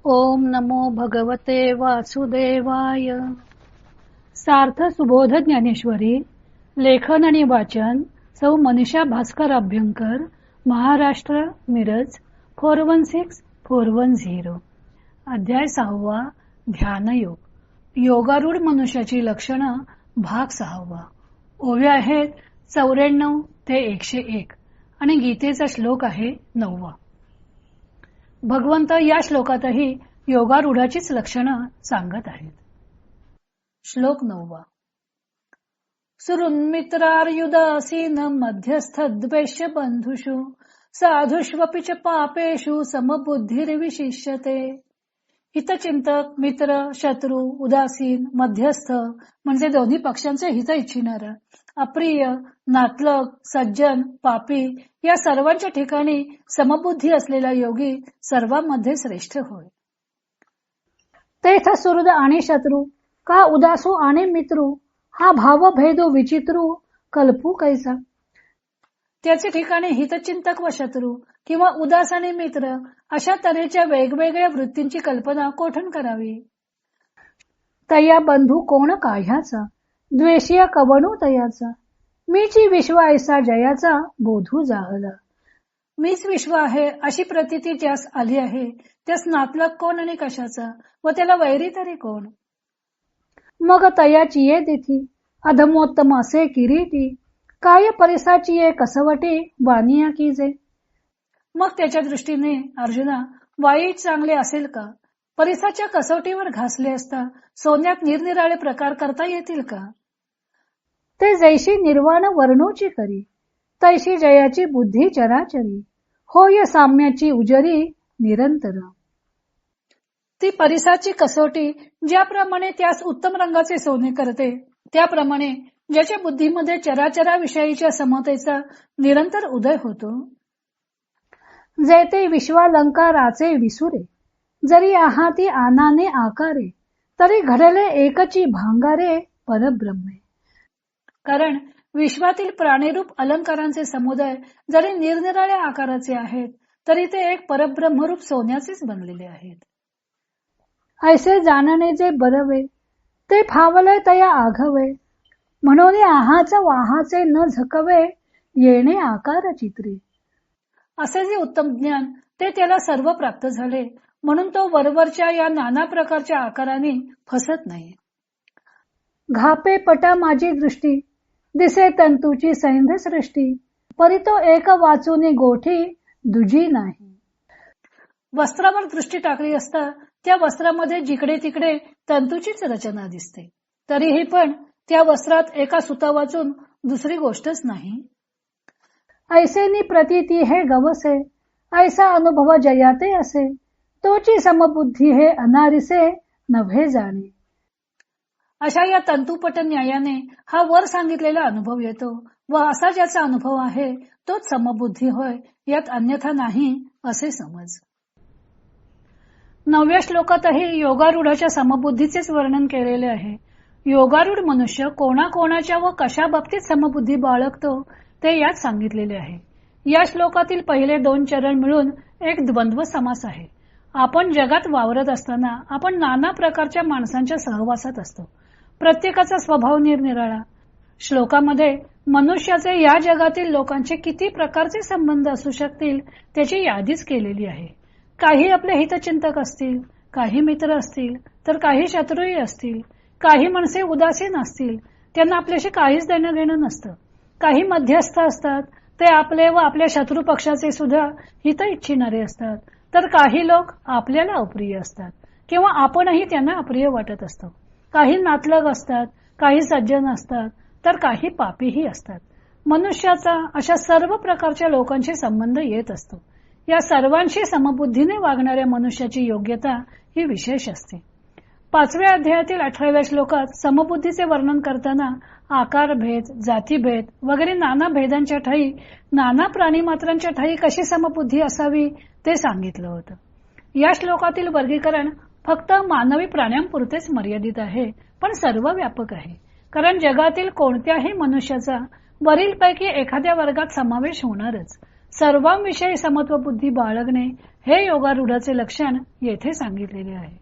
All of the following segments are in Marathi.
ओम नमो भगवते वासुदेवाय. सार्थ सुबोध ज्ञानेश्वरी. लेखन आणि वाचन सौ मनीषा भास्कर अभ्यंकर, महाराष्ट्र, मिरज 416410. अध्याय 6. ध्यानयोग. योगारूढ मनुष्याची लक्षणं भाग 6. ओव्या आहेत 94 ते 101 आणि गीतेचा श्लोक आहे 9. भगवंत या श्लोकातही योगारूढाचीच लक्षणं सांगत आहेत. श्लोक 9. सुहृन्मित्रार्युदासीन मध्यस्थद्वेष्य बंधुषु साधुष्वपि च पापेषु समबुद्धिर्विशिष्यते. हितचिंतक, मित्र, शत्रू, उदासीन, मध्यस्थ म्हणजे दोन्ही पक्षांचे हित इच्छिणारा, अप्रिय, नातलग, सज्जन, पापी या सर्वांच्या ठिकाणी समबुद्धी असलेला योगी सर्वांमध्ये श्रेष्ठ होय. तेथ सुहृद आणि शत्रू का उदासू आणि मित्रू हा भावभेदो विचित्रू कल्पू कैसा. त्याचे ठिकाणी हितचिंतक व शत्रू किंवा उदास आणि मित्र अशा तऱ्हेच्या वेगवेगळ्या वृत्तींची कल्पना कोठून करावी. तया बंधू कोण काह्याचा द्वेषिया कवणू तयाचा. मीची विश्व ऐसा जयाचा बोधू जाहला. मीच विश्व आहे अशी प्रतीती त्यास आली आहे, त्यास नातलग कोण आणि कशाचा व त्याला वैरी तरी कोण. मग तयाची ये तिथी अधमोत्तम असे किरीटी काय परिसाची ये कसवटी वानिया कीजे. मग त्याच्या दृष्टीने अर्जुना वाईट चांगले असेल का. परिसाच्या कसोटीवर घासले असता सोन्यात निरनिराळे प्रकार करता येतील का. ते जैशी निर्वाण वर्णोची करी तैशी जयाची बुद्धी चराचरी होय साम्याची उजरी निरंतर. ती परिसाची कसोटी ज्याप्रमाणे त्यास उत्तम रंगाचे सोने करते, त्याप्रमाणे ज्याच्या बुद्धीमध्ये चराचराविषयीच्या समतेचा निरंतर उदय होतो. जे ते विश्वालंकाराचे विसुरे जरी आहाती आनाने आकारे तरी घडले एकची भांगारे परब्रह्मे. कारण विश्वातील प्राणीरूप अलंकारांचे समुदाय जरी निरनिराळ्या आकाराचे आहेत तरी ते एक परब्रह्मरूप सोन्याचेच बनलेले आहेत. ऐसे जाणणे जे बरवे ते फावले तया आघवे म्हणून आहाच वाहाचे न झकवे येणे आकार चित्री. असे जे उत्तम ज्ञान ते त्याला सर्व प्राप्त झाले म्हणून तो वरवरच्या या नाना प्रकारच्या आकाराने फसत नाही. घापे पटा माझी दृष्टी दिसे तंतूची सैंध सृष्टी परी तो एक वाचूनी गोठी दुजी नाही. वस्त्रावर दृष्टी टाकली असता त्या वस्त्रामध्ये जिकडे तिकडे तंतूचीच रचना दिसते, तरीही पण त्या वस्त्रात एका सुता वाचून दुसरी गोष्टच नाही. ऐसेनी प्रतीती हे गवसे ऐसा अनुभव जयाते असे तोची समबुद्धी हे अनारिसे नव्हे जाणे. अशा या तंतुपट न्यायाने हा वर सांगितलेला अनुभव येतो व असा ज्याचा अनुभव आहे तोच समबुद्धी होय, यात अन्यथा नाही असे समज. 9व्या श्लोकातही योगारूढाच्या समबुद्धीचेच वर्णन केलेले आहे. योगारूढ मनुष्य कोणाकोणाच्या व कशा बाबतीत समबुद्धी बाळगतो ते यात सांगितलेले आहे. या श्लोकातील पहिले 2 चरण मिळून एक द्वंद्व समास आहे. आपण जगात वावरत असताना आपण नाना प्रकारच्या माणसांच्या सहवासात असतो. प्रत्येकाचा स्वभाव निरनिराळा. श्लोकामध्ये मनुष्याचे या जगातील लोकांचे किती प्रकारचे संबंध असू शकतील त्याची यादीच केलेली आहे. काही आपले हितचिंतक असतील, काही मित्र असतील, तर काही शत्रूही असतील. काही माणसे उदासीन असतील, त्यांना आपल्याशी काहीच देणं घेणं नसतं. काही मध्यस्थ असतात, ते आपले व आपल्या शत्रू पक्षाचे सुद्धा हित इच्छिणारे असतात. तर काही लोक आपल्याला अप्रिय असतात किंवा आपणही त्यांना अप्रिय वाटत असतो. काही नातलग असतात, काही सज्जन असतात, तर काही पापीही असतात. मनुष्याचा अशा सर्व प्रकारच्या लोकांशी संबंध येत असतो. या सर्वांशी समबुद्धीने वागणाऱ्या मनुष्याची योग्यता ही विशेष असते. 5व्या अध्यायातील 18व्या श्लोकात समबुद्धीचे वर्णन करताना आकारभेद, जातीभेद वगैरे नाना भेदांच्या ठायी नाना प्राणीमात्रांच्या ठायी कशी समबुद्धी असावी ते सांगितलं होतं. या श्लोकातील वर्गीकरण फक्त मानवी प्राण्यांपुरतेच मर्यादित आहे, पण सर्व व्यापक आहे. कारण जगातील कोणत्याही मनुष्याचा वरीलपैकी एखाद्या वर्गात समावेश होणारच. सर्वांविषयी समत्व बुद्धी बाळगणे हे योगारूढाचे लक्षण येथे सांगितलेले आहे.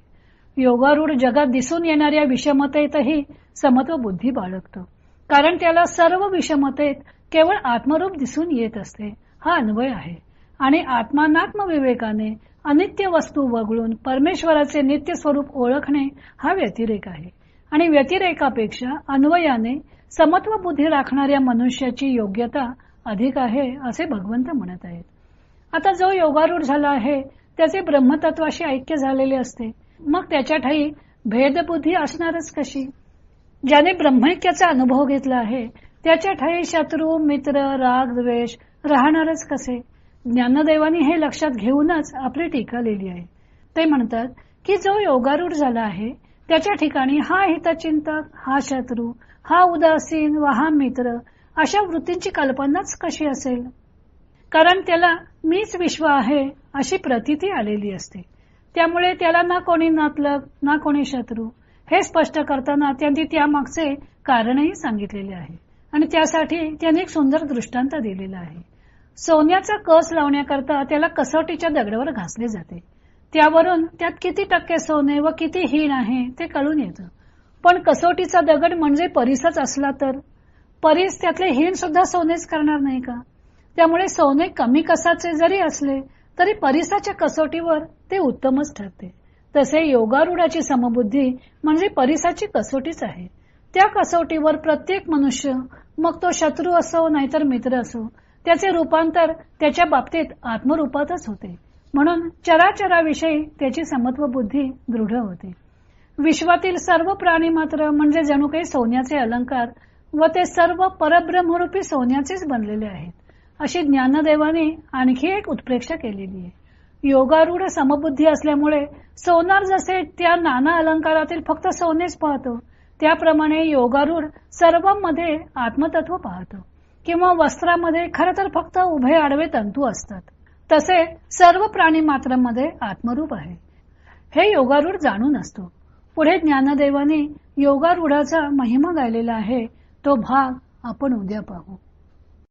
योगारूढ जगात दिसून येणाऱ्या विषमतेतही समत्व बुद्धी बाळगतो, कारण त्याला सर्व विषमतेत केवळ आत्मरूप दिसून येत असते हा अन्वय आहे. आणि आत्मानात्म विवेकाने अनित्य वस्तू वगळून परमेश्वराचे नित्य स्वरूप ओळखणे हा व्यतिरेक आहे. आणि व्यतिरेकापेक्षा अन्वयाने समत्व बुद्धी राखणाऱ्या मनुष्याची योग्यता अधिक आहे असे भगवंत म्हणत आहेत. आता जो योगारूढ झाला आहे त्याचे ब्रह्मतत्वाशी ऐक्य झालेले असते, मग त्याच्या ठायी भेदबुद्धी असणारच कशी? ज्याने ब्रह्मैक्याचा अनुभव घेतला आहे त्याच्या ठायी शत्रू मित्र राग द्वेष राहणारच कसे? ज्ञानदेवानी हे लक्षात घेऊनच आपली टीका लिहिली आहे. ते म्हणतात की जो योगारूढ झाला आहे त्याच्या ठिकाणी हा हितचिंतक, हा शत्रू, हा उदासीन व हा मित्र अशा वृत्तींची कल्पनाच कशी असेल? कारण त्याला मीच विश्व आहे अशी प्रतीती आलेली असते. त्यामुळे त्याला ना कोणी नातलग ना कोणी शत्रू हे स्पष्ट करताना त्यांनी त्यामागचे कारणही सांगितलेले आहे. आणि त्यासाठी त्यांनी एक सुंदर दृष्टांत दिलेला आहे. सोन्याचा कस लावण्याकरता त्याला कसोटीच्या दगडावर घासले जाते. त्यावरून त्यात किती टक्के सोने व किती हीन आहे ते कळून येतं. पण कसोटीचा दगड म्हणजे परीसच असला तर परीस त्यातले हीन सुद्धा सोनेच करणार नाही का? त्यामुळे सोने कमी कसाचे जरी असले तरी परीसाच्या कसोटीवर ते उत्तमच ठरते. तसे योगारूढाची समबुद्धी म्हणजे परीसाची कसोटीच आहे. त्या कसोटीवर प्रत्येक मनुष्य, मग तो शत्रू असो नाहीतर मित्र असो, त्याचे रूपांतर त्याच्या बाबतीत आत्मरूपातच होते. म्हणून चराचराविषयी त्याची समत्व बुद्धी दृढ होते. विश्वातील सर्व प्राणी मात्र म्हणजे जणू काही सोन्याचे अलंकार व ते सर्व परब्रह्मरूपी सोन्याचेच बनलेले आहेत अशी ज्ञानदेवाने आणखी एक उत्प्रेक्षा केलेली आहे. योगारूढ समबुद्धी असल्यामुळे सोनार जसे त्या नाना अलंकारातील फक्त सोनेच पाहतो, त्याप्रमाणे योगारूढ सर्वांमध्ये आत्मतत्व पाहतो. किंवा वस्त्रामध्ये खरं तर फक्त उभे आडवे तंतू असतात, तसे सर्व प्राणी मात्रांमध्ये आत्मरूप आहे हे योगारूढ जाणून असतो. पुढे ज्ञानदेवाने योगारूढाचा महिमा गायलेला आहे. तो भाग आपण उद्या पाहू.